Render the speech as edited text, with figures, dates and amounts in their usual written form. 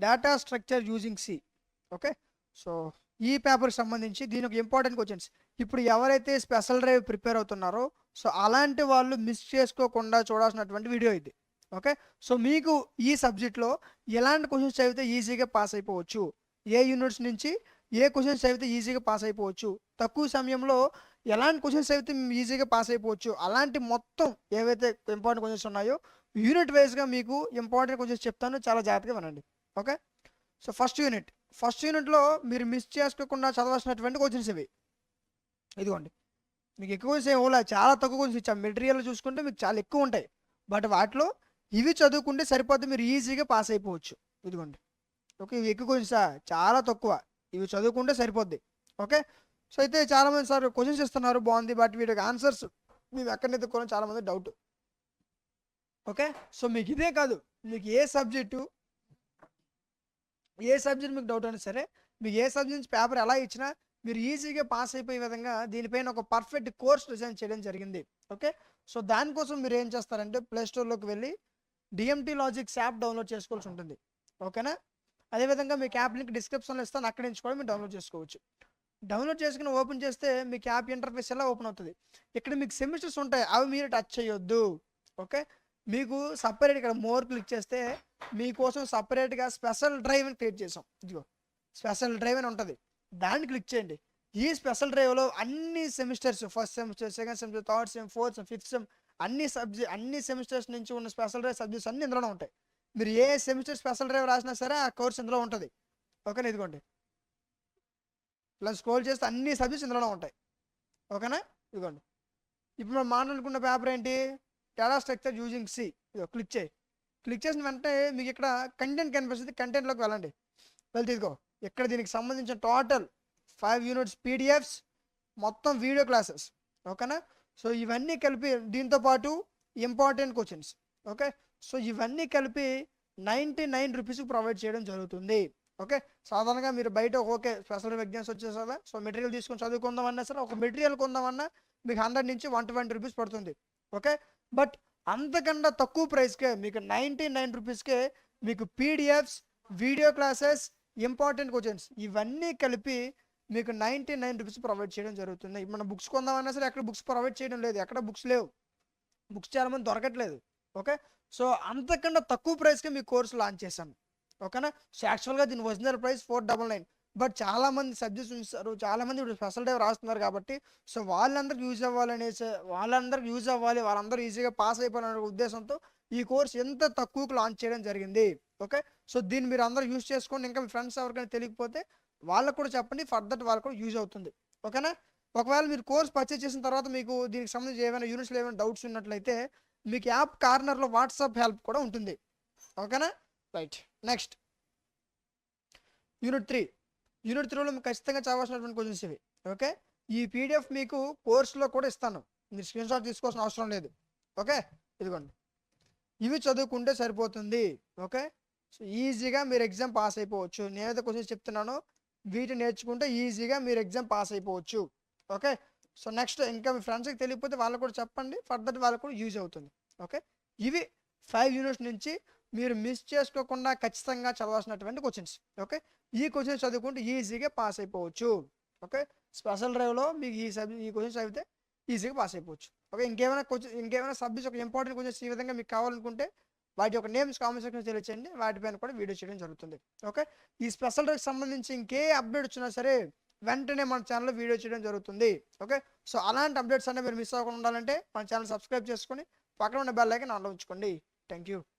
Data structure using C. Okay, so ఈ పేపర్కి సంబంధించి దీని ఒక ఇంపార్టెంట్ క్వశ్చన్స్. ఇప్పుడు ఎవరైతే స్పెషల్ డ్రైవ్ ప్రిపేర్ అవుతున్నారో సో అలాంటి వాళ్ళు మిస్ చేసుకోకుండా చూడాల్సినటువంటి వీడియో ఇది. ఓకే, సో మీకు ఈ సబ్జెక్ట్లో ఎలాంటి క్వశ్చన్స్ చదివితే ఈజీగా పాస్ అయిపోవచ్చు, ఏ యూనిట్స్ నుంచి ఏ క్వశ్చన్స్ చదివితే ఈజీగా పాస్ అయిపోవచ్చు, తక్కువ సమయంలో ఎలాంటి క్వశ్చన్స్ చదివితే ఈజీగా పాస్ అయిపోవచ్చు, అలాంటి మొత్తం ఏవైతే ఇంపార్టెంట్ క్వశ్చన్స్ ఉన్నాయో యూనిట్ వైజ్గా మీకు ఇంపార్టెంట్ క్వశ్చన్స్ చెప్తాను, చాలా జాగ్రత్తగా వినండి. ఓకే, సో ఫస్ట్ యూనిట్లో మీరు మిస్ చేసుకోకుండా చదవాల్సినటువంటి క్వశ్చన్స్ ఇవి. ఇదిగోండి, మీకు ఎక్కువ క్వశ్చన్స్ ఏమో చాలా తక్కువ క్వశ్చన్స్ ఇచ్చాం. మెటీరియల్ చూసుకుంటే మీకు చాలా ఎక్కువ ఉంటాయి, బట్ వాటిలో ఇవి చదువుకుంటే సరిపోతే మీరు ఈజీగా పాస్ అయిపోవచ్చు. ఇదిగోండి, ఓకే, ఇవి ఎక్కువ క్వశ్చన్సా, చాలా తక్కువ, ఇవి చదువుకుంటే సరిపోద్ది. ఓకే, సో అయితే చాలామంది సార్ క్వశ్చన్స్ ఇస్తున్నారు బాగుంది, బట్ వీటికి ఆన్సర్స్ మేము ఎక్కడ ఎత్తుకోవాలని చాలామంది డౌట్. ఓకే, సో మీకు ఇదే కాదు, మీకు ఏ సబ్జెక్ట్ మీకు డౌట్ అయినా సరే, మీకు ఏ సబ్జెక్ట్ నుంచి పేపర్ ఎలా ఇచ్చినా మీరు ఈజీగా పాస్ అయిపోయే విధంగా దీనిపైన ఒక పర్ఫెక్ట్ కోర్స్ డిజైన్ చేయడం జరిగింది. ఓకే, సో దానికోసం మీరు ఏం చేస్తారంటే ప్లేస్టోర్లోకి వెళ్ళి డిఎంటీ లాజిక్స్ యాప్ డౌన్లోడ్ చేసుకోవాల్సి ఉంటుంది. ఓకేనా, అదేవిధంగా మీకు యాప్ లింక్ డిస్క్రిప్షన్లో ఇస్తాను, అక్కడి నుంచి కూడా మీరు డౌన్లోడ్ చేసుకోవచ్చు. డౌన్లోడ్ చేసుకుని ఓపెన్ చేస్తే మీకు యాప్ ఇంటర్ఫేస్ ఎలా ఓపెన్ అవుతుంది. ఇక్కడ మీకు సెమిస్టర్స్ ఉంటాయి, అవి మీరు టచ్ చేయొద్దు. ఓకే, మీకు సపరేట్ ఇక్కడ మోర్ క్లిక్ చేస్తే మీకోసం సపరేట్గా స్పెషల్ డ్రైవ్ అని క్రియేట్ చేసాం. ఇదిగో స్పెషల్ డ్రైవ్ అని ఉంటుంది, దాన్ని క్లిక్ చేయండి. ఈ స్పెషల్ డ్రైవ్లో అన్ని semesters, first semester, second semester, third sem, fourth sem, fifth sem, అన్ని సెమిస్టర్స్ నుంచి ఉన్న స్పెషల్ డ్రైవ్ సబ్జెక్ట్స్ అన్ని ఇందులోనే ఉంటాయి. మీరు ఏ సెమిస్టర్ స్పెషల్ డ్రైవ్ రాసినా సరే ఆ కోర్స్ ఇందులో ఉంటుంది. ఓకేనా, ఇదిగోండి ఇలా స్క్రోల్ చేస్తే అన్ని సబ్జెక్ట్స్ ఇందులోనే ఉంటాయి. ఓకేనా, ఇదిగోండి ఇప్పుడు మనం మాట్లాడుకున్న పేపర్ ఏంటి, డేటా స్ట్రక్చర్ యూజింగ్ సి. ఇదిగో క్లిక్ చేసిన వెంటనే మీకు ఇక్కడ కంటెంట్ కనిపిస్తుంది, కంటెంట్లోకి వెళ్ళండి. వెళ్తే ఇదిగో ఇక్కడ దీనికి సంబంధించిన టోటల్ 5 యూనిట్స్ పీడిఎఫ్స్, మొత్తం వీడియో క్లాసెస్. ఓకేనా, సో ఇవన్నీ కలిపి దీంతో పాటు ఇంపార్టెంట్ క్వశ్చన్స్. ఓకే, సో ఇవన్నీ కలిపి 99 రూపీస్కి ప్రొవైడ్ చేయడం జరుగుతుంది. ఓకే, సాధారణంగా మీరు బయట ఓకే స్పెషల్ ఎగ్జామ్స్ వచ్చేసా, సో మెటీరియల్ తీసుకొని చదువుకుందామన్నా సరే ఒక మెటీరియల్ కొందామన్నా మీకు 100 నుంచి 120 రూపీస్ పడుతుంది. ఓకే, బట్ అంతకన్నా తక్కువ ప్రైస్కే మీకు 99 రూపీస్కే మీకు PDFs, video classes, important questions ఇవన్నీ కలిపి మీకు 99 రూపీస్ ప్రొవైడ్ చేయడం జరుగుతుంది. మన బుక్స్ కొందామన్నా సరే ఎక్కడ బుక్స్ ప్రొవైడ్ చేయడం లేదు, ఎక్కడ బుక్స్ లేవు, బుక్స్ చాలామంది దొరకట్లేదు. ఓకే, సో అంతకన్నా తక్కువ ప్రైస్కే మీ కోర్సు లాంచ్ చేశాను. ఓకేనా, సో యాక్చువల్గా దీని ఒరిజినల్ ప్రైస్ 499, బట్ చాలామంది సబ్జెక్ట్స్ ఉంచారు, చాలామంది ఇప్పుడు స్పెషల్ డే రాస్తున్నారు కాబట్టి సో వాళ్ళందరికి యూజ్ అవ్వాలి, వాళ్ళందరూ ఈజీగా పాస్ అయిపోవాలనే ఉద్దేశంతో ఈ కోర్స్ ఎంత తక్కువకు లాంచ్ చేయడం జరిగింది. ఓకే, సో దీన్ని మీరు అందరూ యూజ్ చేసుకోండి. ఇంకా మీ ఫ్రెండ్స్ ఎవరికైనా తెలియకపోతే వాళ్ళకు కూడా చెప్పండి, ఫర్దర్ వాళ్ళకు కూడా యూజ్ అవుతుంది. ఓకేనా, ఒకవేళ మీరు కోర్స్ పర్చేస్ చేసిన తర్వాత మీకు దీనికి సంబంధించి ఏమైనా యూనిట్స్లో ఏమైనా డౌట్స్ ఉన్నట్లయితే మీకు యాప్ కార్నర్లో వాట్సాప్ హెల్ప్ కూడా ఉంటుంది. ఓకేనా, రైట్. నెక్స్ట్ యూనిట్ 3లో మీకు ఖచ్చితంగా చదవాల్సినటువంటి క్వశ్చన్స్ ఇవి. ఓకే, ఈ పీడిఎఫ్ మీకు కోర్సులో కూడా ఇస్తాను, మీరు స్క్రీన్ షాట్ తీసుకోవాల్సిన అవసరం లేదు. ఓకే, ఇదిగోండి ఇవి చదువుకుంటే సరిపోతుంది. ఓకే, సో ఈజీగా మీరు ఎగ్జామ్ పాస్ అయిపోవచ్చు. నేనైతే క్వశ్చన్స్ చెప్తున్నానో వీటిని నేర్చుకుంటే ఈజీగా మీరు ఎగ్జామ్ పాస్ అయిపోవచ్చు. ఓకే, సో నెక్స్ట్ ఇంకా మీ ఫ్రెండ్స్కి తెలియకపోతే వాళ్ళకు కూడా చెప్పండి, ఫర్దర్ వాళ్ళకు కూడా యూజ్ అవుతుంది. ఓకే, ఇవి 5 యూనిట్స్ నుంచి మీరు మిస్ చేసుకోకుండా ఖచ్చితంగా చదవాల్సినటువంటి క్వశ్చన్స్. ఓకే, ఈ క్వశ్చన్స్ చదువుకుంటే ఈజీగా పాస్ అయిపోవచ్చు. ఓకే, స్పెషల్ డ్రైవ్లో మీకు ఈ క్వశ్చన్స్ చదివితే ఈజీగా పాస్ అయిపోవచ్చు. ఓకే, ఇంకేమైనా సబ్జెక్ట్స్ ఒక ఇంపార్టెంట్ క్వశ్చన్స్ ఈ విధంగా మీకు కావాలనుకుంటే వాటి యొక్క నేమ్స్ కామెంట్ సెక్షన్లో తెలియచేయండి, వాటిపైన కూడా వీడియో చేయడం జరుగుతుంది. ఓకే, ఈ స్పెషల్ డ్రైవ్కి సంబంధించి ఇంకే అప్డేట్ వచ్చినా సరే వెంటనే మన ఛానల్లో వీడియో చేయడం జరుగుతుంది. ఓకే, సో అలాంటి అప్డేట్స్ అన్నీ మీరు మిస్ అవ్వకుండా ఉండాలంటే మన ఛానల్ సబ్స్క్రైబ్ చేసుకొని పక్కన ఉన్న బెల్ ఐకాన్ ఆన్లో ఉంచుకోండి. Thank you.